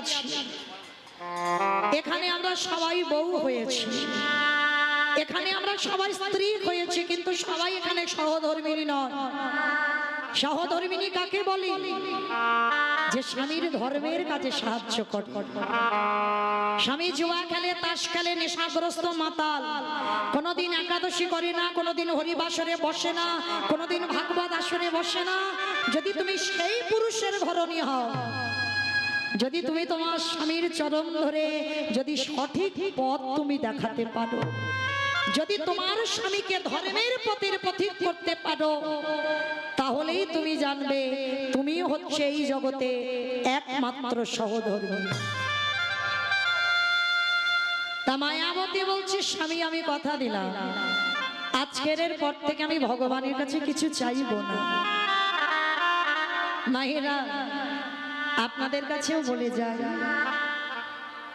আছি, এখানে আমরা সবাই বউ হয়েছি, এখানে আমরা সবাই স্ত্রী হয়েছি, কিন্তু সবাই এখানে সহধর্মিণী নয়। সহধর্মিণী কাকে বলে? যে স্বামীর ধর্মের কাজে সাহায্য করে। স্বামী জুয়া খেলে, তাস খেলে, নেশাগ্রস্ত মাতাল, কোনোদিন একাদশী করে না, কোনোদিন হরিবাসরে বসে না, কোনোদিন ভাগবত আসরে বসে না। যদি তুমি সেই পুরুষের ঘরণী হও, যদি তুমি তোমার স্বামীর চরণ ধরে যদি সঠিক পথ তুমি দেখাতে পারো, যদি তোমার স্বামীকে ধর্মের পথের পথিক করতে পারো, তাহলেই তুমি জানবে তুমি হচ্ছে এই জগতে একমাত্র সহধর্মী। তা মায়াবতী বলছে, স্বামী আমি কথা দিলাম, আজকের পর থেকে আমি ভগবানের কাছে কিছু চাইব না। মায়েরা আপনাদের কাছেও বলে যায়,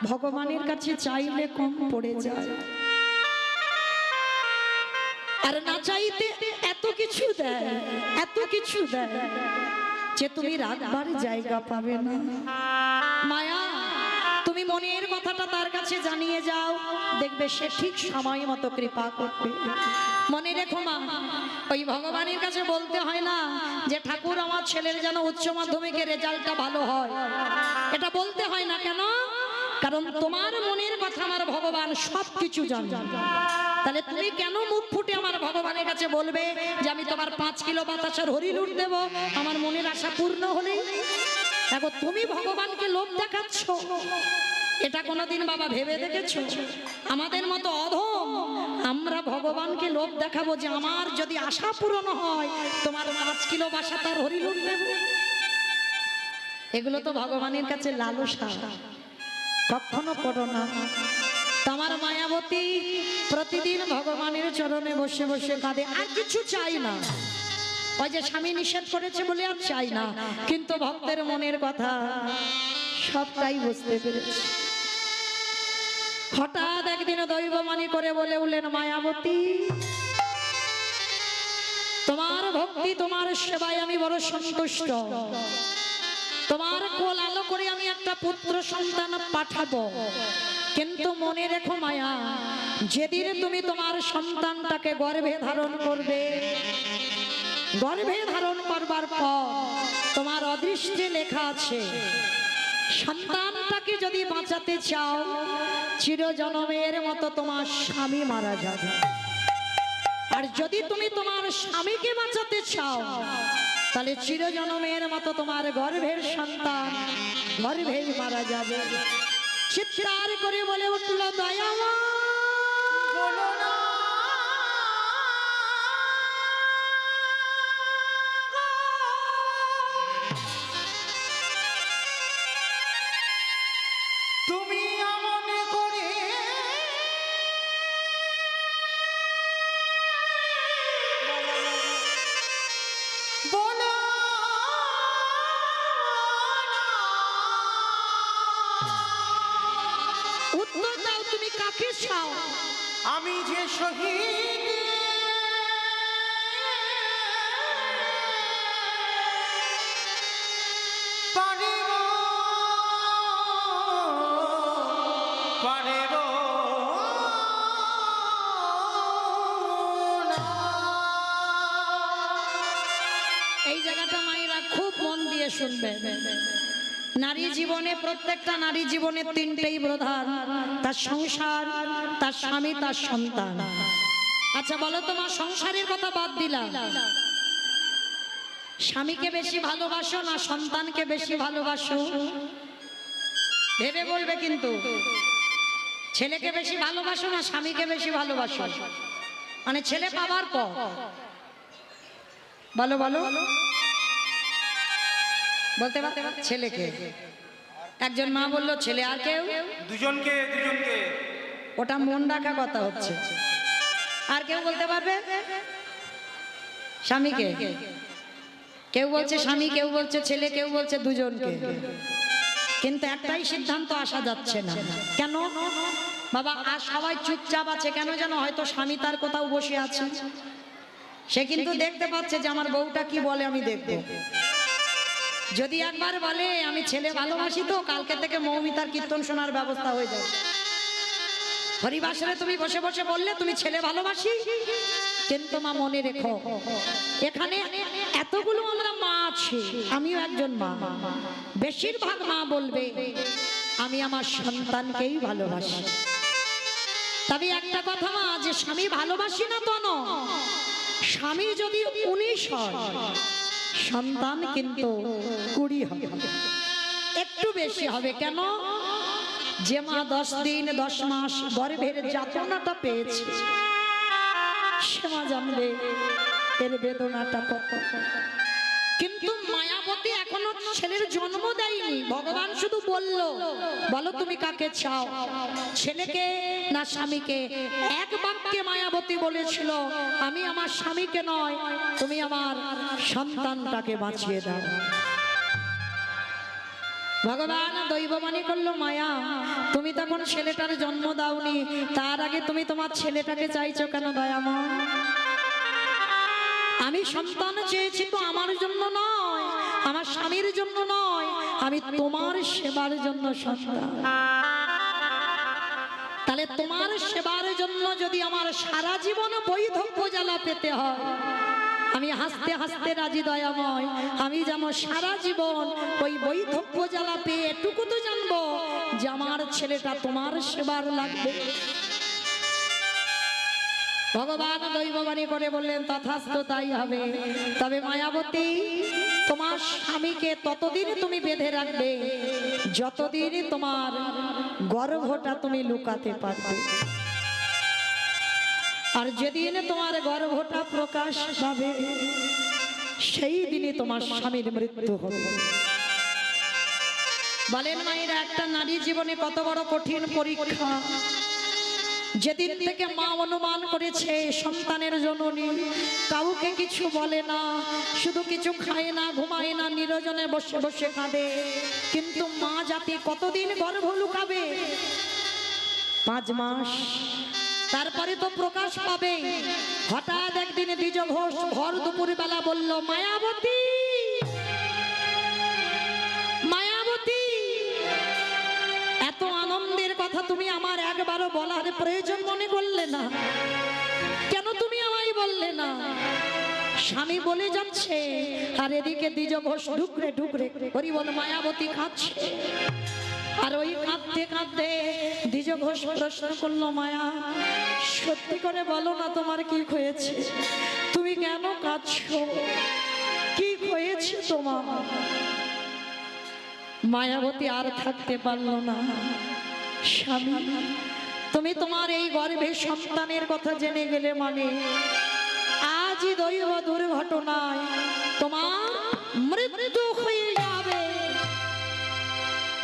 ভগবানের কাছে চাইলে কম পড়ে যায়, আর না চাইতে এত কিছু দেয়, এত কিছু দেয় যে তুমি রাখবার জায়গা পাবে না। মায়া, তুমি মনের কথাটা তার কাছে জানিয়ে যাও, দেখবে সে ঠিক সময় মতো কৃপা করবে। মনে রেখো মা, ওই ভগবানের কাছে বলতে হয় না যে ঠাকুর আমার ছেলের যেন উচ্চ মাধ্যমিকের রেজাল্টটা ভালো হয়, এটা বলতে হয় না। কেন? কারণ তোমার মনের কথা আমার ভগবান সবকিছু জানে। তাহলে তুমি কেন মুখ ফুটে আমার ভগবানের কাছে বলবে যে আমি তোমার 5 কিলো বাতাসার হরিলুট দেব আমার মনের আশা পূর্ণ হলেই? দেখো, তুমি ভগবানকে লোভ দেখাচ্ছ, এটা কোনোদিন বাবা ভেবে দেখেছো? আমাদের মতো অধম আমরা ভগবানকে লোভ দেখাবো যে আমার যদি আশা পূরণ হয় তোমার 5 কিলো বাসা তার হরিলুট দেব? এগুলো তো ভগবানের কাছে লালসা, কখনো করো না। তোমার মায়াবতী প্রতিদিন ভগবানের চরণে বসে বসে কাঁদে, আর কিছু চাই না। ওই যে স্বামী নিষেধ করেছে বলে আর চাই না, কিন্তু ভক্তের মনের কথা সবটাই বুঝতে পেরেছে। হঠাৎ একদিন দৈববাণী করে বলে উঠলেন, মায়াবতী তোমার ভক্তি, তোমার সেবায় আমি বড় সন্তুষ্ট, তোমার কোল আলো করে আমি একটা পুত্র সন্তান পাঠাবো। কিন্তু মনে রেখো মায়া, যেদিন তুমি তোমার সন্তানটাকে গর্ভে ধারণ করবে, গর্ভে ধারণ করবার পর তোমার অদৃষ্টে লেখা আছে, সন্তানটাকে যদি বাঁচাতে চাও চিরজন্মের মতো তোমার স্বামী মারা যাবে, আর যদি তুমি তোমার স্বামীকে বাঁচাতে চাও তাহলে চিরজন্মের মতো তোমার গর্ভের সন্তান গর্ভেই মারা যাবে। চিৎকার করে বলে উঠল, দয়াময় বলো না, তুমি এমন করে বলো উত্তর দাও, তুমি কাকে চাও? আমি যে শহীদ পারিব পারিব না। এই জায়গাটা মায়েরা খুব মন দিয়ে শুনবে। নারী জীবনে, প্রত্যেকটা নারী জীবনে 3টেই প্রধান, তার সংসার, তার স্বামী, তার সন্তান। আচ্ছা বলো, তোমার সংসারের কথা বাদ দিলাম, স্বামীকে বেশি ভালোবাসো না সন্তানকে বেশি ভালোবাসো? ভেবে বলবে। কিন্তু ছেলেকে বেশি ভালোবাসো না স্বামীকে বেশি ভালোবাসো? মানে ছেলে পাবার পর বলো বলো, বলতে পারতে ছেলেকে? একজন মা বললো ছেলে, আর কেউ? দুজনকে দুজনকে। ওটা মন রাখা কথা হচ্ছে। আর কেউ বলতে পারবে? স্বামীকে। কেউ বলছে স্বামী, কেউ বলছে ছেলে, কেউ বলছে দুজনকে। কিন্তু একটাই সিদ্ধান্ত আসা যাচ্ছে না। কেন বাবা? আর সবাই চুপচাপ আছে কেন যেন? হয়তো স্বামী তার কোথাও বসে আছে, সে কিন্তু দেখতে পাচ্ছে যে আমার বউটা কি বলে, আমি দেখবো। যদি একবার বলে আমি ছেলে ভালোবাসি, তো কালকে থেকে মৌমিতার কীর্তন শোনার ব্যবস্থা হয়ে যাবে। হরিবাসরে তুমি বসে বসে বললে তুমি ছেলে ভালোবাসি, কিন্তু মা মনে রেখো, এখানে এতগুলো আমরা মা আছি, আমিও একজন মা। বেশিরভাগ মা বলবে আমি আমার সন্তানকেই ভালোবাসি। তবে একটা কথা মা, যে স্বামী ভালোবাসি না তো নয়, স্বামী যদি 19 হয়, সন্তান কিন্তু 20 হবে, একটু বেশি হবে। কেন? যে মা 10 দিন 10 মাস গর্ভের যাতনাটা পেয়েছে, সে মা জানবে এর বেদনাটা কত। কিন্তু মায়াবতী এখনো ছেলের জন্ম দেয়নি, ভগবান শুধু বলল, বলো তুমি কাকে চাও, ছেলেকে না স্বামীকে। এক বাক্যে মায়াবতী বলেছিল, আমি আমার স্বামীকে নয়, তুমি আমার সন্তানটাকে বাঁচিয়ে দাও। ভগবান দৈববাণী করলো, মায়া তুমি তখন ছেলেটার জন্ম দাওনি, তার আগে তুমি তোমার ছেলেটাকে চাইছো কেন দয়াময়? আমি সন্তান চেয়েছি তো আমার জন্য নয়, আমার স্বামীর জন্য নয়, আমি তোমার সেবার জন্য সন্তান। তাহলে তোমার সেবার জন্য যদি আমার সারা জীবন বৈধব্য জ্বালা পেতে হয়, আমি হাসতে হাসতে রাজি দয়াময়। আমি যেন সারা জীবন ওই বৈধব্য জ্বালা পেয়ে এটুকু তো জানবো যে আমার ছেলেটা তোমার সেবার লাগবে। ভগবান দৈববাণী করে বললেন, তথাস্তু তাই হবে। তবে মায়াবতী, তোমার স্বামীকে ততদিন তুমি বেঁধে রাখবে যতদিন তোমার গর্ভটা তুমি লুকাতে পারবে। আর যেদিন তোমার গর্ভটা প্রকাশ পাবে, সেই দিনই তোমার স্বামীর মৃত্যু হবে। বলেন মায়েরা, একটা নারী জীবনে কত বড় কঠিন পরীক্ষা। যেদিন থেকে মা অনুমান করেছে সন্তানের জননী, কাউকে কিছু বলে না, শুধু কিছু খায় না, ঘুমায় না, নিরজনে বসে বসে কাঁদে। কিন্তু মা জাতি কতদিন গর্ভ লুকাবে? 5 মাস। তারপরে তো প্রকাশ পাবে। হঠাৎ একদিন দ্বিজ ঘোষ ভর দুপুর বেলা বলল, মায়াবতী, মায়াবতী, এত আনন্দের কথা তুমি আমার একবারও বলার প্রয়োজন মনে করলে না? কেন তুমি আমায় বললে না? স্বামী বলে যাচ্ছে, আর এদিকে দ্বিজ ঘোষ ঢুকরে ঢুকরে হরি বল মায়াবতী খাচ্ছে। আর ওই কাঁদতে কাঁদতে দ্বিজ ঘোষ প্রশ্ন করলো, মায়া সত্যি করে বলো না তোমার কি হয়েছে? তুমি কেন কাঁদছো? কি হয়েছে তোমার? মায়াবতী আর থাকতে পারলো না। স্বামী, তুমি তোমার এই গর্ভে সন্তানের কথা জেনে গেলে মানে আজই দৈব দুর্ঘটনায় তোমার মৃত্যু হয়ে যাবে।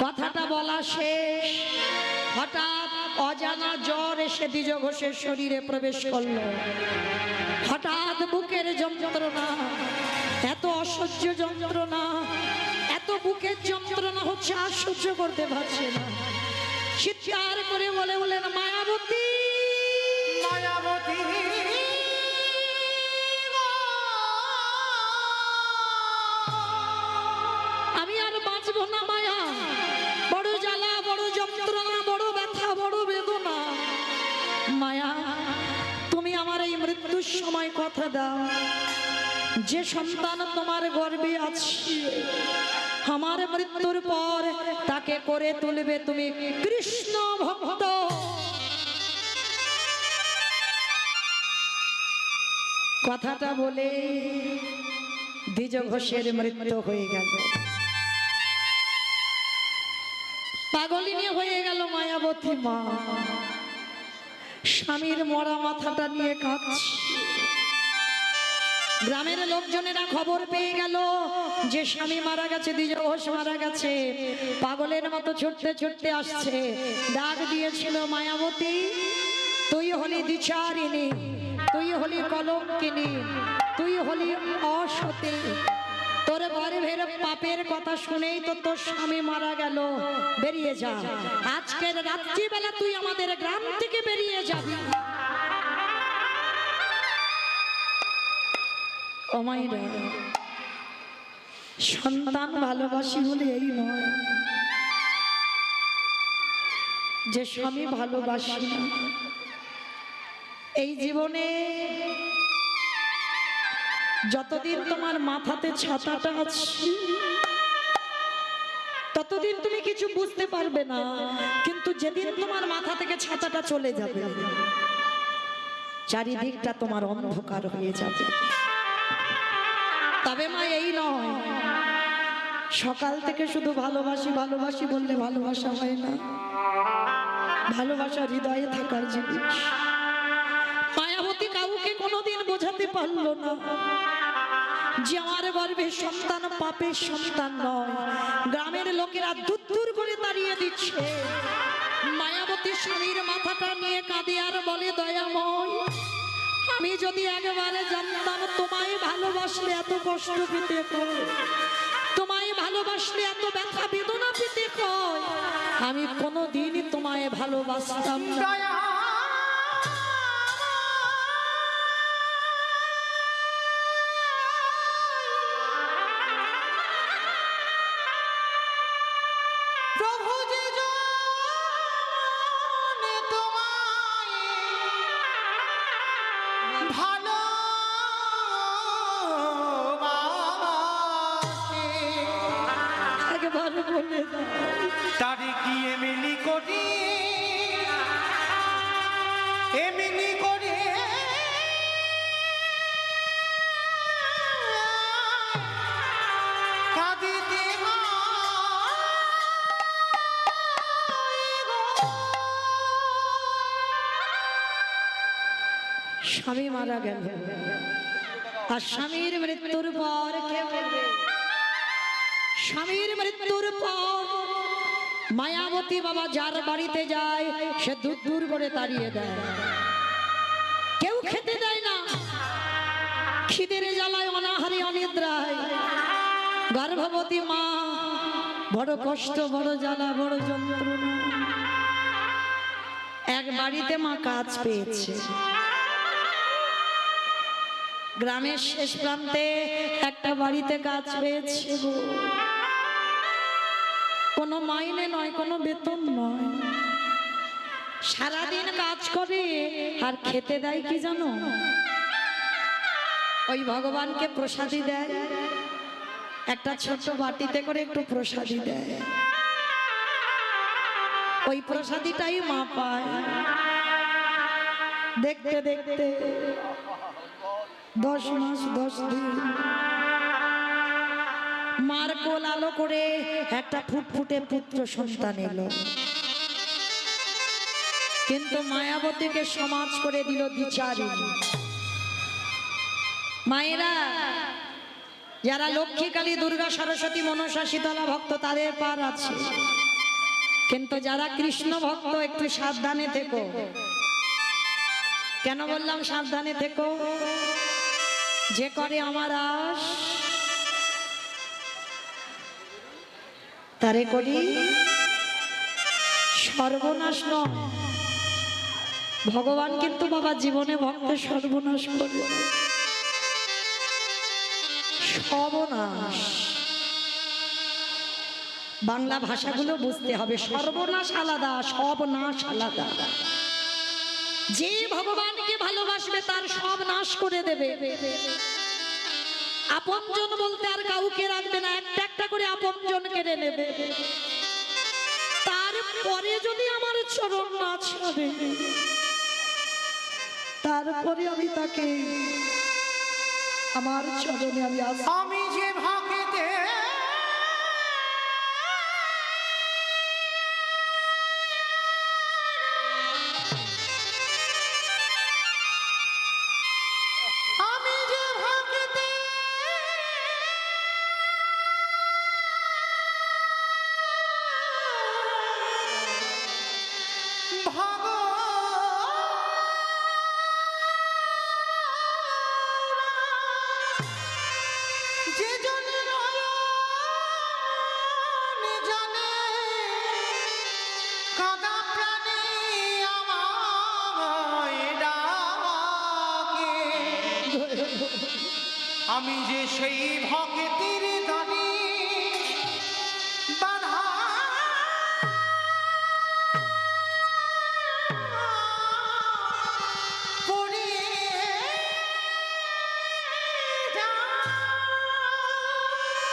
কথাটা বলা শেষ, হঠাৎ অজানা জ্বর এসে দ্বিজ ঘোষের শরীরে প্রবেশ করলো। হঠাৎ বুকের যন্ত্রণা, এত অসহ্য যন্ত্রণা, এত বুকের যন্ত্রণা হচ্ছে আর সহ্য করতে পারছে না। চিৎকার করে বলে বলেন, মায়াবতী, মায়াবতী, আমি আর বাঁচবো না মায়া, বড় জ্বালা, বড় যন্ত্রণা, বড় ব্যথা, বড় বেদনা। মায়া, তুমি আমার এই মৃত্যুর সময় কথা দাও, যে সন্তান তোমার গর্ভে আছে আমার মৃত্যুর পর তাকে করে তুলবে তুমি কৃষ্ণ ভক্ত। কথাটা বলে দ্বিজ ঘোষের মৃত্যু হয়ে গেল। পাগলিনী হয়ে গেল মায়াবতী মা। স্বামীর মরা মাথাটা নিয়ে কাঁদছে। গ্রামের লোকজনেরা খবর পেয়ে গেল যে স্বামী মারা গেছে, দ্বিজ ঘোষ মারা গেছে। পাগলের মতো ছুটতে ছুটতে আসছে। ডাক দিয়েছিল, মায়াবতী, তুই হলি দ্বিচারিণী, তুই হলি কলঙ্কিনী, তুই হলি অসতী। তোর গর্ভের পাপের কথা শুনেই তো তোর স্বামী মারা গেল। বেরিয়ে যা, আজকের রাত্রিবেলা তুই আমাদের গ্রাম থেকে বেরিয়ে যাবি। ও মাইরা, সন্তান ভালোবাসি বলে এই নয় যে স্বামী ভালোবাসি না। এই জীবনে যতদিন তোমার মাথাতে ছাতাটা আছে ততদিন তুমি কিছু বুঝতে পারবে না, কিন্তু যেদিন তোমার মাথা থেকে ছাতাটা চলে যাবে চারিদিকটা তোমার অন্ধকার হয়ে যাবে। তবে মা এই নয় সকাল থেকে শুধু ভালোবাসি ভালোবাসি বললে ভালোবাসা হয় না। ভালোবাসা হৃদয়ে থাকার জিনিস। মায়াবতী কাউকে কোনোদিন বোঝাতে পারলো না যে আমার গর্ভে সন্তান পাপের সন্তান নয়। গ্রামের লোকেরা দূর দূর করে দাঁড়িয়ে দিচ্ছে। মায়াবতী স্বামীর মাথাটা নিয়ে কাঁদে আর বলে, দয়াময়, আমি যদি একেবারে জানতাম তোমায় ভালোবাসলে এত কষ্ট পেতে হয়, তোমায় ভালোবাসলে এত ব্যথা বেদনা পেতে হয়, আমি কোনোদিন তোমায় ভালোবাসতাম না। তারে কি এমনি করি এমনি করে কাঁদিতে স্বামী মারা গেল আর স্বামীর মৃত্যুর পর কে বলবে? স্বামীর মৃত্যুর পর মায়াবতী বাবা যার বাড়িতে যায় সে দূর দূর করে তাড়িয়ে দেয়। কেউ খেতে দেয় না, খিদের জ্বালায় অনাহারে অনিদ্রায় গর্ভবতী মা বড় কষ্ট, বড় জ্বালা, বড় যন্ত্রণা। এক বাড়িতে মা কাজ পেয়েছে। গ্রামের শেষ প্রান্তে একটা বাড়িতে কাজ পেয়েছে। কোনো মাইনে নয়, কোনো বেতন নয়, সারাদিন কাজ করে আর খেতে দেয় কি জানো? ওই ভগবানকে প্রসাদী দেয়, একটা ছোট বাটিতে করে একটু প্রসাদী দেয়। ওই প্রসাদীটাই মা পায়। দেখতে দেখতে 10 মাস 10 দিন মার কোল আলো করে একটা ফুটফুটে পুত্র সন্তান এলো। কিন্তু মায়াবতীকে সমাজ করে দিল দ্বিচারী। মায়েরা যারা লক্ষ্মী, কালী, দুর্গা, সরস্বতী, মনসা, শীতলা ভক্ত তাদের পার আছে, কিন্তু যারা কৃষ্ণ ভক্ত একটু সাবধানে থেকো। কেন বললাম সাবধানে থেকো? যে করে আমার আশ তারে করি সর্বনাশ নয়। ভগবান কিন্তু বাবা জীবনে ভক্তের সর্বনাশ করে। সর্বনাশ বাংলা ভাষাগুলো বুঝতে হবে। সর্বনাশ আলাদা, সবনাশ আলাদা। যে ভগবানকে ভালোবাসবে তার সব নাশ করে দেবে। আপনজন বলতে আর কাউকে রাখবে না, একটা একটা করে আপনজন কেড়ে নেবে। তারপরে যদি আমার চরণ না ছাড়ে, তারপরে আমি তাকে আমার চরণে আমি যে ভাগেতে আমি যে সেই ভক্তের দাঁড়িয়ে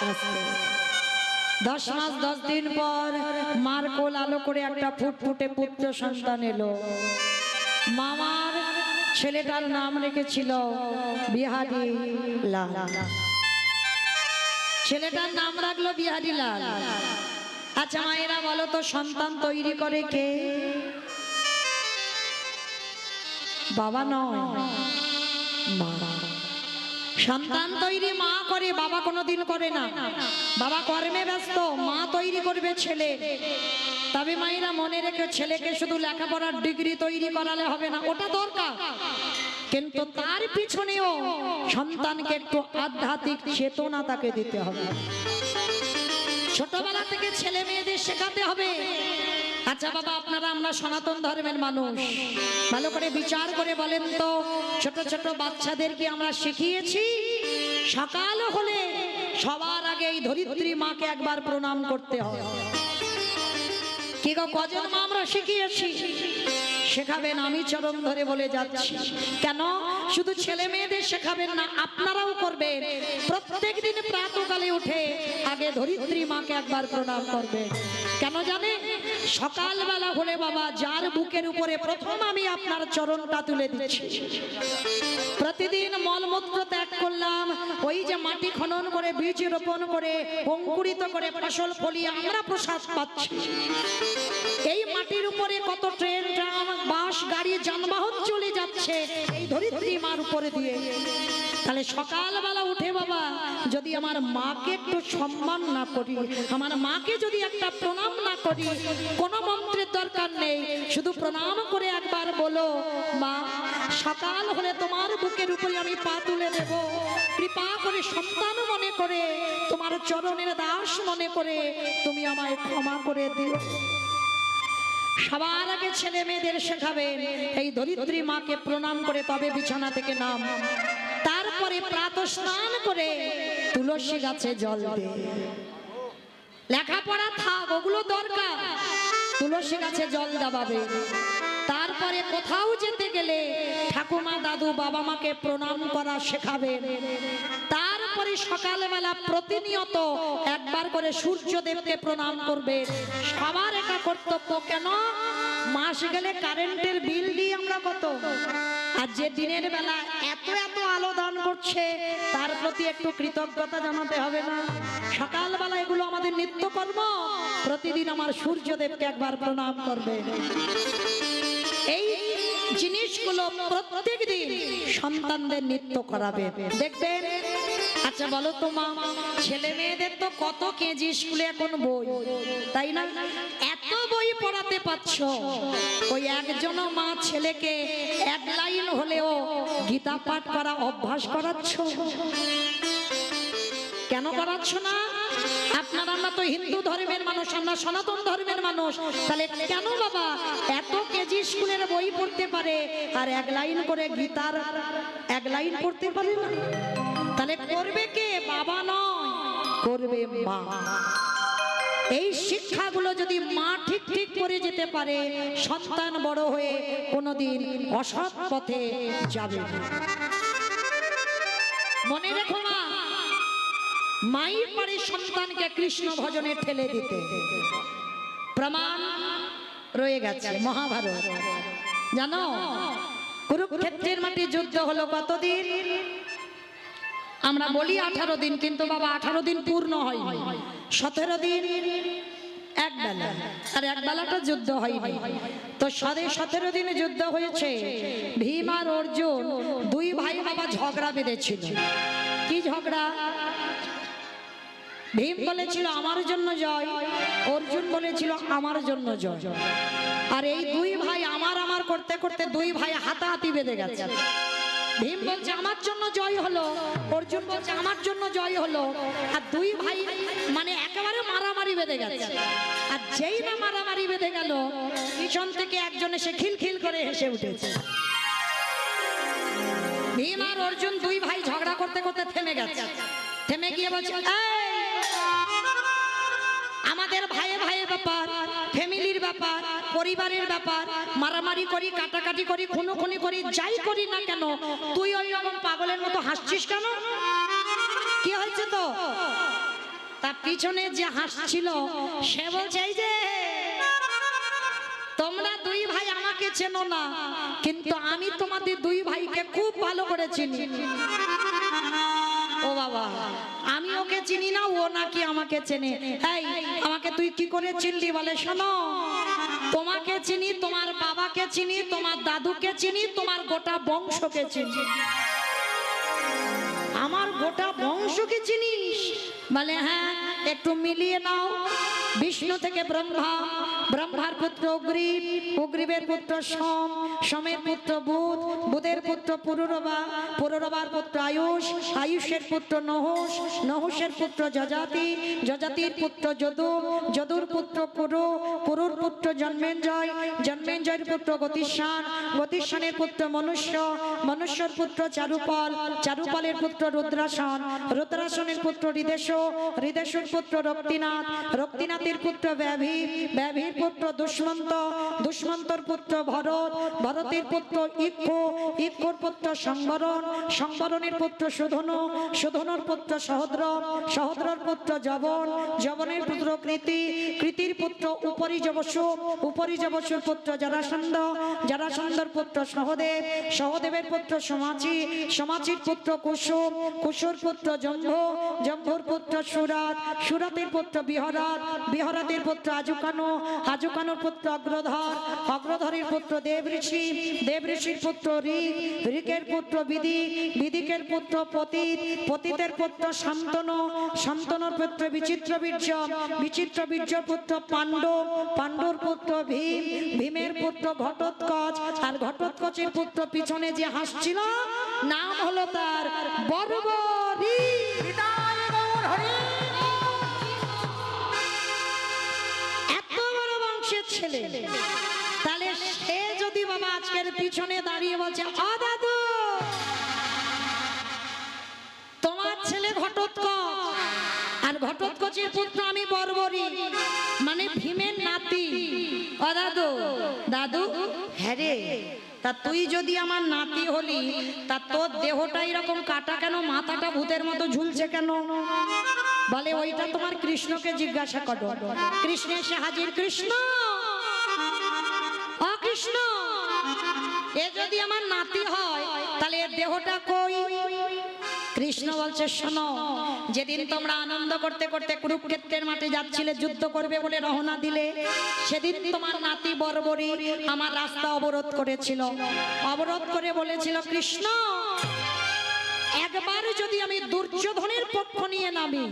আস্তে। 10 মাস 10 দিন পর মার কোল আলো করে একটা ফুটফুটে পুত্র সন্তান এলো। মামার ছেলেটার নাম রেখেছিল বিহারী লাল। ছেলেটার নাম রাখলো বিহারী লাল। আচ্ছা মায়েরা বলো তো, সন্তান তৈরি করে কে? বাবা নয়, মা। সন্তান তৈরি মা করে, বাবা কোনোদিন করে না। বাবা কর্মে ব্যস্ত, মা তৈরি করবে ছেলে। তবে মায়েরা মনে রেখে, ছেলেকে শুধু লেখাপড়ার ডিগ্রি তৈরি করালে হবে না, ওটা দরকার, কিন্তু তার পিছনেও সন্তানকে একটু আধ্যাত্মিক চেতনা তাকে দিতে হবে। ছোটবেলা থেকে ছেলে মেয়েদের শেখাতে হবে। আচ্ছা বাবা, আপনারা, আমরা সনাতন ধর্মের মানুষ, ভালো করে বিচার করে বলেন তো, ছোট ছোট বাচ্চাদেরকে আমরা শিখিয়েছি সকাল হলে সবার আগে এই ধরিত্রী মাকে একবার প্রণাম করতে হয়। কি গো, কজন মা আমরা শিখিয়েছি? শেখাবেন, আমি চরণ ধরে বলে যাচ্ছি। কেন শুধু ছেলে মেয়েদের শেখাবেন না, আপনারাও করবেন। প্রত্যেক দিন প্রাতঃকালে উঠে আগে ধরিত্রী মাকে একবার প্রণাম করবে। কেন জানে? সকালবেলা হলে বাবা, যার বুকের উপরে প্রথম আমি আপনার চরণটা তুলে দিচ্ছি। প্রতিদিন মলমূত্র ত্যাগ করলাম, ওই যে মাটি খনন করে বীজ রোপণ করে অঙ্কুরিত করে ফসল ফলিয়ে আমরা প্রসাদ পাচ্ছি। এই মাটির উপরে কত ট্রেন, ট্রাম, বাস, গাড়ি, যানবাহন চলে যাচ্ছে এই ধরিত্রী মার উপরে দিয়ে। তাহলে সকালবেলা উঠে বাবা, যদি আমার মাকে একটু সম্মান না করি, আমার মাকে যদি একটা প্রণাম না করি, কোনো মন্ত্রের দরকার নেই, শুধু প্রণাম করে একবার বলো, মা সকাল হলে তোমার বুকের উপরে আমি পা তুলে দেব, কৃপা করে সন্তান মনে করে, তোমার চরণের দাস মনে করে তুমি আমায় ক্ষমা করে দিও। সবার আগে ছেলে মেয়েদের শেখাবেন এই ধরিত্রী মাকে প্রণাম করে তবে বিছানা থেকে নাম। তারপরে প্রাতঃ স্নান করে তুলসী গাছে জল দে। লেখাপড়া থাক, ওগুলো দরকার, তুলসী গাছে জল দাবাবে। তারপরে কোথাও যেতে গেলে ঠাকুমা, দাদু, বাবা মাকে প্রণাম করা শেখাবেন। তারপরে সকালবেলা প্রতিনিয়ত একবার করে সূর্যদেবকে প্রণাম করবে। সবার এটা কর্তব্য। কেন? মাস গেলে কারেন্টের বিল দিই আমরা কত, আর যে দিনের বেলা এত এত আলো দান করছে তার প্রতি একটু কৃতজ্ঞতা জানাতে হবে না? সকালবেলা এগুলো আমাদের নিত্যকর্ম। প্রতিদিন আমার সূর্যদেবকে একবার প্রণাম করবে। এই জিনিসগুলো প্রত্যেক দিন সন্তানদের নিত্য করাবে, দেখবেন। আচ্ছা বলো তো মা, ছেলে মেয়েদের তো কত কেজি স্কুলে এখন বই, তাই না? এত বই পড়াতে পারছ, ওই একজন মা ছেলেকে এক লাইন হলেও গীতা পাঠ করা অভ্যাস করাচ্ছ? কেন করাচ্ছ না? আপনারা, আমরা তো হিন্দু ধর্মের মানুষ, আমরা সনাতন ধর্মের মানুষ, তাহলে কেন বাবা এত কেজি স্কুলের বই পড়তে পারে আর এক লাইন করে গীতার এক লাইন পড়তে পারে না? তাহলে করবে কে? বাবা নয়, করবে মা। এই শিক্ষাগুলো যদি মা ঠিক ঠিক করে যেতে পারে, সন্তান বড় হয়ে কোনোদিন অসৎ পথে যাবে না। মনে রেখো মা, মায়ের পরে সন্তানকে কৃষ্ণ ভজনে ঠেলে দিতে। প্রমাণ রয়ে গেছে মহাভারত। জানো কুরুক্ষেত্রের মাটি যুদ্ধ হলো কতদিন? আমরা বলি 18 দিন, কিন্তু বাবা 18 দিন পূর্ণ হয়, 17 দিন এক বেলা, আর এক বেলাটা যুদ্ধ হয়নি। তো 17 দিনে যুদ্ধ হয়েছে। ভীম আর অর্জুন দুই ভাই বাবা ঝগড়া বেঁধেছিল। কি ঝগড়া? ভীম বলেছিল আমার জন্য জয়, অর্জুন বলেছিল আমার জন্য জয়। আর এই দুই ভাই আমার আমার করতে করতে দুই ভাই হাতাহাতি বেঁধে গেছে। ভীম বলছে আমার জন্য জয় হলো, অর্জুন বলছে আমার জন্য জয় হলো, আর দুই ভাই মানে একেবারে মারামারি বেঁধে গেছে। আর যেই না মারামারি বেঁধে গেল, পিছন থেকে একজন এসে খিলখিল করে হেসে উঠেছে। ভীম আর অর্জুন দুই ভাই ঝগড়া করতে করতে থেমে গেছে। থেমে গিয়ে বলছে, আমাদের ভাইয়ে ভাইয়ের ব্যাপার, ফ্যামিলির ব্যাপার, পরিবারের ব্যাপার, মারামারি করি, কাটাকাটি করি, খুনোখুনি করি, যাই করি না কেন, তুই ওই রকম পাগলের মতো হাসছিস কেন? কি হয়েছে? তো পিছনে যে হাসছিল সে বলছে এই যে তোমরা দুই ভাই আমাকে চেনো না, কিন্তু আমি তোমাদের দুই ভাইকে খুব ভালো করে চিনি। ও বাবা, আমি ওকে চিনি না, ও নাকি আমাকে চেনে। এই আমাকে তুই কি করে চিনলি? বলে শোনো, তোমাকে চিনি, তোমার বাবাকে চিনি, তোমার দাদুকে চিনি, তোমার গোটা বংশকে চিনি। আমার গোটা বংশকে চিনিস? বলে হ্যাঁ, একটু মিলিয়ে নাও। বিষ্ণু থেকে ব্রহ্মা, ব্রহ্মার পুত্র অগ্রিব, অগ্রিবের পুত্র সোম, সোমের পুত্র বুধ, বুধের পুত্র পুরুরবা, পুরুরবার পুত্র আয়ুষ, আয়ুষের পুত্র নহুষ, নহুষের পুত্র যজাতি, যজাতির পুত্র যদু, যদুর পুত্র কুরু, কুরুর পুত্র জন্মেঞ্জয়, জন্মেঞ্জয়ের পুত্র গতিস্থান, গতিস্থানের পুত্র মনুষ্য, মনুষ্যর পুত্র চারুপাল, চারুপালের পুত্র রুদ্রাসন, রুদ্রাসনের পুত্র হৃদেশ, হৃদেশের পুত্র রক্তিনাথ, রক্তিনাথের পুত্র ব্যাভি, ব্যাভির পুত্র দুষ্মন্ত, দুষ্মন্তর পুত্র ভরত, ভরতের পুত্র ইক্ষু, ইক্ষুর পুত্র সংবরণ, সংবরণের পুত্র সুধনু, সুধনুর পুত্র সহদ্র, সহদ্রর পুত্র জবন, জবনের পুত্র কৃতি, কৃতির পুত্র উপরিজবসু, উপরিজবসুর পুত্র জরাসন্ধ, জরাসন্ধর পুত্র সহদেব, সহদেবের পুত্র সমাচি, সমাচির পুত্র কুসুম, কুসুর পুত্র জম্ভ, জম্ভুর পুত্র সুরাত, সুরাতের পুত্র বিহরাত, বিহরাতের পুত্র আজুকানু, আজুকানুর পুত্র অগ্রধর, অগ্রধরের পুত্র দেব ঋষি, দেব ঋষির পুত্র ঋক, ঋকের পুত্র বিদিক, বিদিকের পুত্র পতিত, পতিতের পুত্র শান্তনু, শান্তনুর পুত্র বিচিত্র বীর্য, বিচিত্র বীর্যর পুত্র পাণ্ডব, পাণ্ডুর পুত্র ভীম, ভীমের পুত্র ঘটোৎকচ, আর ঘটোৎকচের পুত্র পিছনে যে হাসছিল নাম হলো তার বর্বরী। এত বড় বংশের ছেলে, তাহলে সে যদি বাবা আজকের পিছনে দাঁড়িয়ে বলছে ও দাদু তোমার ছেলে ঘটোৎকচ আর ঘটোৎকচের পুত্র আমি বর্বরী, মানে ভীমের নাতি। ও দাদু, দাদু হ্যাঁ রে, তা তুই যদি আমার নাতি হলি তা তোর দেহটা এরকম কাটা কেন, মাথাটা ভূতের মতো ঝুলছে কেন? বলে ওইটা তোমার কৃষ্ণকে জিজ্ঞাসা করো। কৃষ্ণ এসে হাজির। কৃষ্ণ, ও কৃষ্ণ, এ যদি আমার নাতি হয় তাহলে এর দেহটা কই? কৃষ্ণ বলছে শোনো, যেদিন তোমরা আনন্দ করতে করতে কুরুক্ষেত্রের মাঠে যাচ্ছিলে যুদ্ধ করবে বলে রওনা দিলে, সেদিন তোমার নাতি বর্বরী আমার রাস্তা অবরোধ করেছিল, অবরোধ করে বলেছিল কৃষ্ণ একবার যদি আমি দুর্যোধনের পক্ষ নিয়ে নামি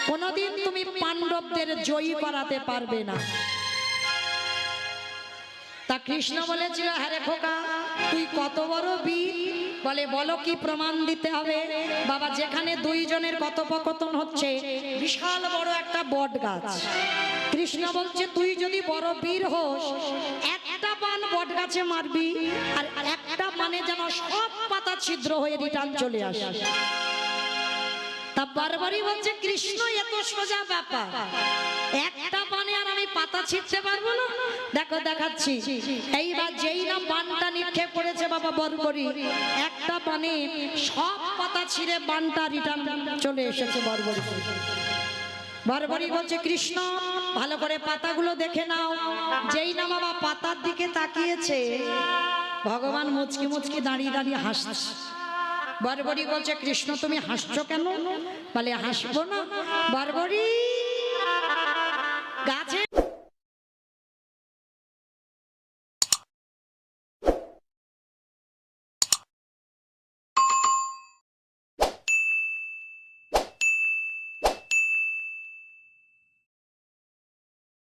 কোনদিন তুমি পাণ্ডবদের জয়ী করাতে পারবে না। তা কৃষ্ণ বলেছিল হ্যাঁ রে খোকা, তুই কত বড় বীর। বলে বলো কি প্রমাণ দিতে হবে? বাবা, যেখানে দুইজনের কথোপকথন হচ্ছে বিশাল বড় একটা বট গাছ, কৃষ্ণ বলছে তুই যদি বড় বীর হোস একটা বান বট গাছে মারবি আর একটা বানে যেন সব পাতা ছিদ্র হয়ে রিটার্ন চলে আসে। তা বারবারই বলছে কৃষ্ণ এত সোজা ব্যাপার, একটা বানে আর আমি পাতা ছিঁড়তে পারবো না? দেখো দেখাচ্ছি। এইবার যেই না বানটা নিক্ষেপ করেছে বাবা বর্বরী, একটা বানে সব পাতা ছিঁড়ে বানটা রিটার্ন চলে এসেছে বর্বরী। বর্বরী বলছে কৃষ্ণ ভালো করে পাতাগুলো দেখে নাও। যেই না বাবা পাতার দিকে তাকিয়েছে, ভগবান মুচকি মুচকি দাঁড়িয়ে দাঁড়িয়ে হাসছে। বর্বরী বলছে কৃষ্ণ তুমি হাসছো কেন? বলে হাসবো না বর্বরী, গাছে